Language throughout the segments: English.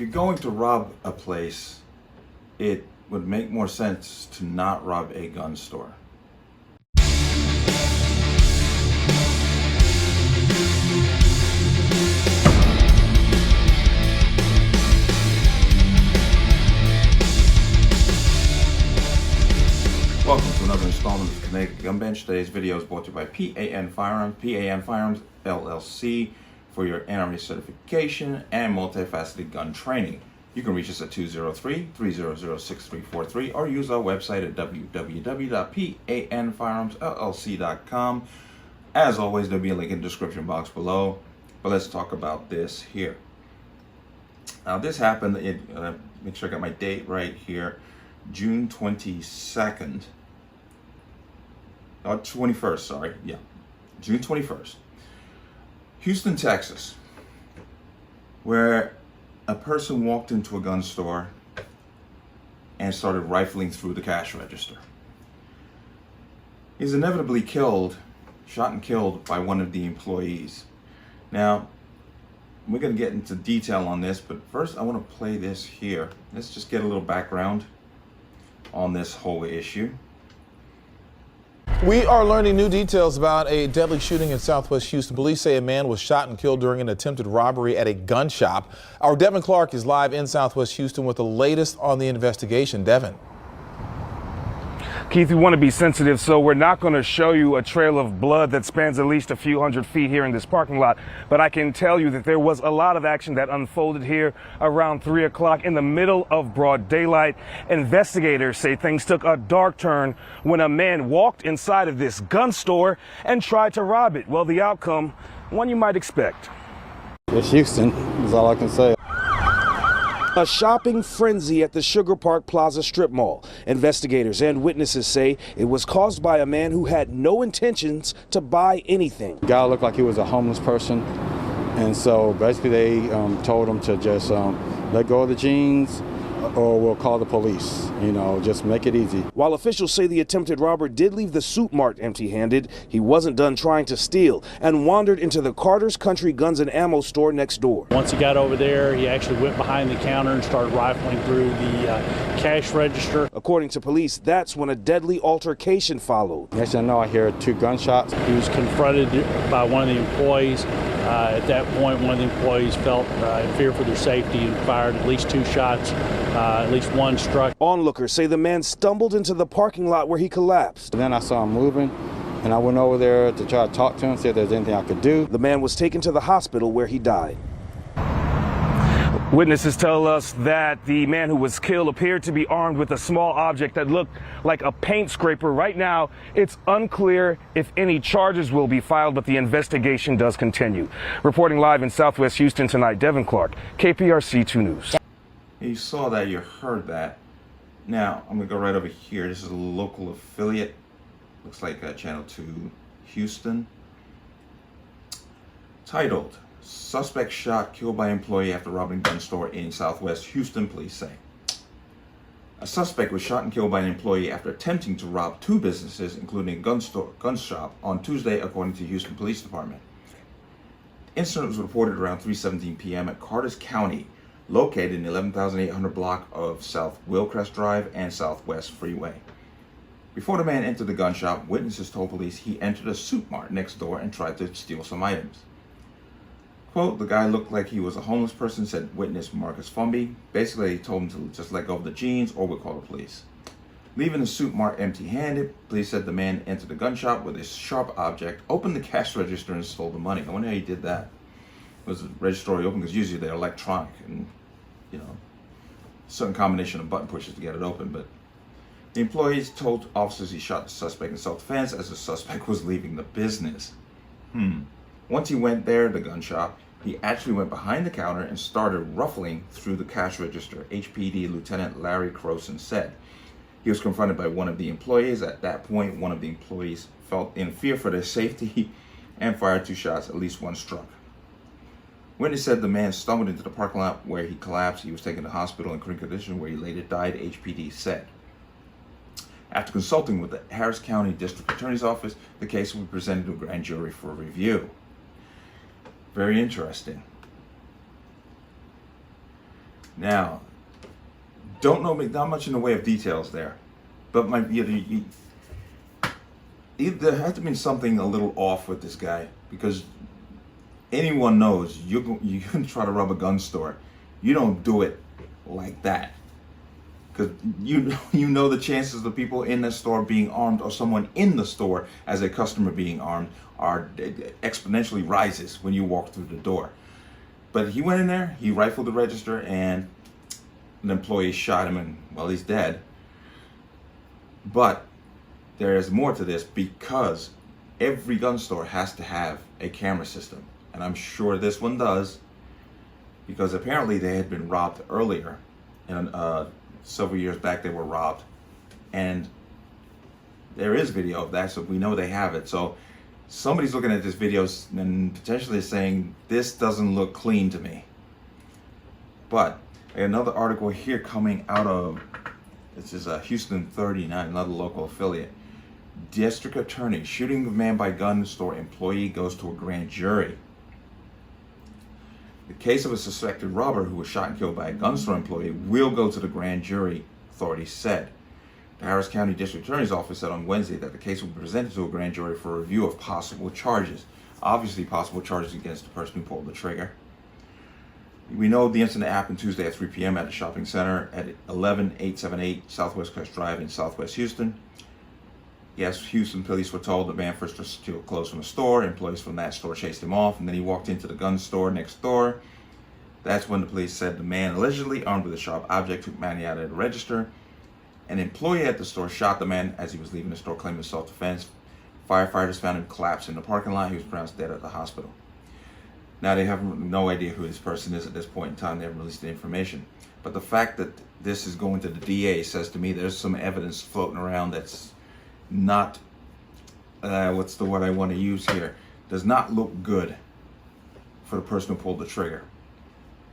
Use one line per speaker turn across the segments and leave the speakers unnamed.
if you're going to rob a place, it would make more sense to not rob a gun store. Welcome to another installment of Connecticut Gun Bench. Today's video is brought to you by P.A.N. Firearms, P.A.N. Firearms, LLC, for your NRA certification and multifaceted gun training. You can reach us at 203-300-6343 or use our website at www.panfirearmsllc.com. As always, there'll be a link in the description box below, but let's talk about this here. Now, this happened, make sure I got my date right here, June 22nd. 21st, sorry. Yeah, June 21st. Houston, Texas, where a person walked into a gun store and started rifling through the cash register. He's inevitably shot and killed by one of the employees. Now, we're going to get into detail on this, but first I want to play this here. Let's just get a little background on this whole issue.
We are learning new details about a deadly shooting in Southwest Houston. Police say a man was shot and killed during an attempted robbery at a gun shop. Our Devin Clark is live in Southwest Houston with the latest on the investigation. Devin.
Keith, we want to be sensitive, so we're not going to show you a trail of blood that spans at least a few hundred feet here in this parking lot. But I can tell you that there was a lot of action that unfolded here around 3 o'clock in the middle of broad daylight. Investigators say things took a dark turn when a man walked inside of this gun store and tried to rob it. Well, the outcome, one you might expect.
It's Houston, is all I can say.
A shopping frenzy at the Sugar Park Plaza strip mall. Investigators and witnesses say it was caused by a man who had no intentions to buy anything.
The guy looked like he was a homeless person, and so basically they told him to just let go of the jeans or we'll call the police, just make it easy.
While officials say the attempted robber did leave the suit mart empty-handed, he wasn't done trying to steal and wandered into the Carter's Country Guns and Ammo store next door.
Once he got over there, he actually went behind the counter and started rifling through the cash register.
According to police, that's when a deadly altercation followed.
Next thing I know, I hear 2 gunshots.
He was confronted by one of the employees. At that point, one of the employees felt in fear for their safety and fired at least 2 shots. At least 1 struck.
Onlookers say the man stumbled into the parking lot where he collapsed.
And then I saw him moving, and I went over there to try to talk to him, see if there's anything I could do.
The man was taken to the hospital where he died.
Witnesses tell us that the man who was killed appeared to be armed with a small object that looked like a paint scraper. Right now, it's unclear if any charges will be filed, but the investigation does continue. Reporting live in Southwest Houston tonight, Devin Clark, KPRC 2 News.
You saw that, you heard that. Now, I'm going to go right over here. This is a local affiliate. Looks like Channel 2 Houston. Titled, Suspect Shot, Killed by Employee After Robbing Gun Store in Southwest Houston, police say. A suspect was shot and killed by an employee after attempting to rob 2 businesses, including a gun shop, on Tuesday, according to Houston Police Department. The incident was reported around 3:17 p.m. at Carter's County, located in the 11,800 block of South Willcrest Drive and Southwest Freeway. Before the man entered the gun shop, witnesses told police he entered a suit mart next door and tried to steal some items. Quote, the guy looked like he was a homeless person, said witness Marcus Fumby. Basically, he told him to just let go of the jeans or we'll call the police. Leaving the suit mart empty-handed, police said the man entered the gun shop with a sharp object, opened the cash register and stole the money. I wonder how he did that. Was the register already open? Because usually they're electronic and certain combination of button pushes to get it open. But the employees told officers he shot the suspect in self-defense as the suspect was leaving the business. Once he went there, the gun shop, he actually went behind the counter and started ruffling through the cash register, HPD Lieutenant Larry Croson said. He was confronted by one of the employees. At that point, one of the employees felt in fear for their safety and fired 2 shots, at least 1 struck. Witness said the man stumbled into the parking lot where he collapsed. He was taken to hospital in critical condition where he later died, HPD said. After consulting with the Harris County District Attorney's Office, the case will be presented to a grand jury for review. Very interesting. Now, don't know, not much in the way of details there, but there had to be something a little off with this guy, because anyone knows you're going to try to rob a gun store. You don't do it like that, because you know the chances of the people in the store being armed or someone in the store as a customer being armed are exponentially rises when you walk through the door. But he went in there, he rifled the register, and an employee shot him, and well, he's dead. But there is more to this, because every gun store has to have a camera system, and I'm sure this one does, because apparently they had been robbed earlier, and several years back they were robbed, and there is video of that, so we know they have it. So somebody's looking at this video and potentially saying, this doesn't look clean to me. But another article here coming out of, this is Houston 39, another local affiliate. District attorney, shooting of man by gun store employee goes to a grand jury. The case of a suspected robber who was shot and killed by a gun store employee will go to the grand jury, authorities said. The Harris County District Attorney's Office said on Wednesday that the case will be presented to a grand jury for review of possible charges. Obviously possible charges against the person who pulled the trigger. We know the incident happened Tuesday at 3 p.m. at a shopping center at 11878 Southwest Crest Drive in Southwest Houston. Yes, Houston police were told the man first steal clothes from a store. Employees from that store chased him off, and then he walked into the gun store next door. That's when the police said the man, allegedly armed with a sharp object, took money out of the register. An employee at the store shot the man as he was leaving the store, claiming self-defense. Firefighters found him collapsed in the parking lot. He was pronounced dead at the hospital. Now, they have no idea who this person is at this point in time. They haven't released the information. But the fact that this is going to the DA says to me there's some evidence floating around that's not, what's the word I want to use here, does not look good for the person who pulled the trigger.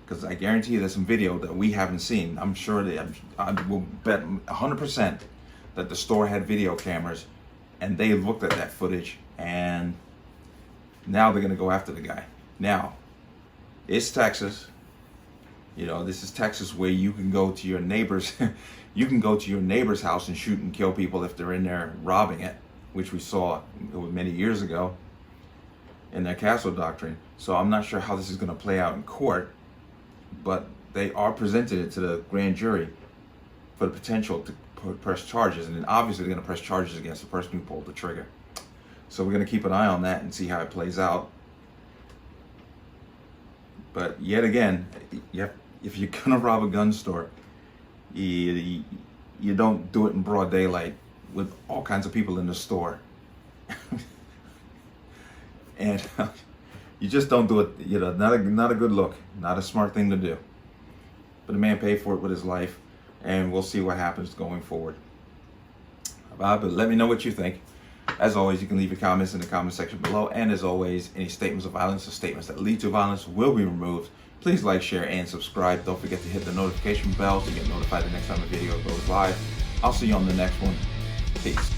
Because I guarantee you there's some video that we haven't seen. I'm sure that, I will bet 100% that the store had video cameras, and they looked at that footage, and now they're going to go after the guy. Now, it's Texas. You know, this is Texas, where you can go to your neighbor's you can go to your neighbor's house and shoot and kill people if they're in there robbing it, which we saw many years ago in their castle doctrine. So I'm not sure how this is going to play out in court, but they are presenting it to the grand jury for the potential to press charges, and then obviously they're going to press charges against the person who pulled the trigger. So we're going to keep an eye on that and see how it plays out. But yet again, if you're gonna rob a gun store, you don't do it in broad daylight with all kinds of people in the store, and you just don't do it. You know, not a good look, not a smart thing to do. But the man paid for it with his life, and we'll see what happens going forward. But let me know what you think. As always, you can leave your comments in the comment section below. And as always, any statements of violence or statements that lead to violence will be removed. Please like, share, and subscribe. Don't forget to hit the notification bell to get notified the next time a video goes live. I'll see you on the next one. Peace.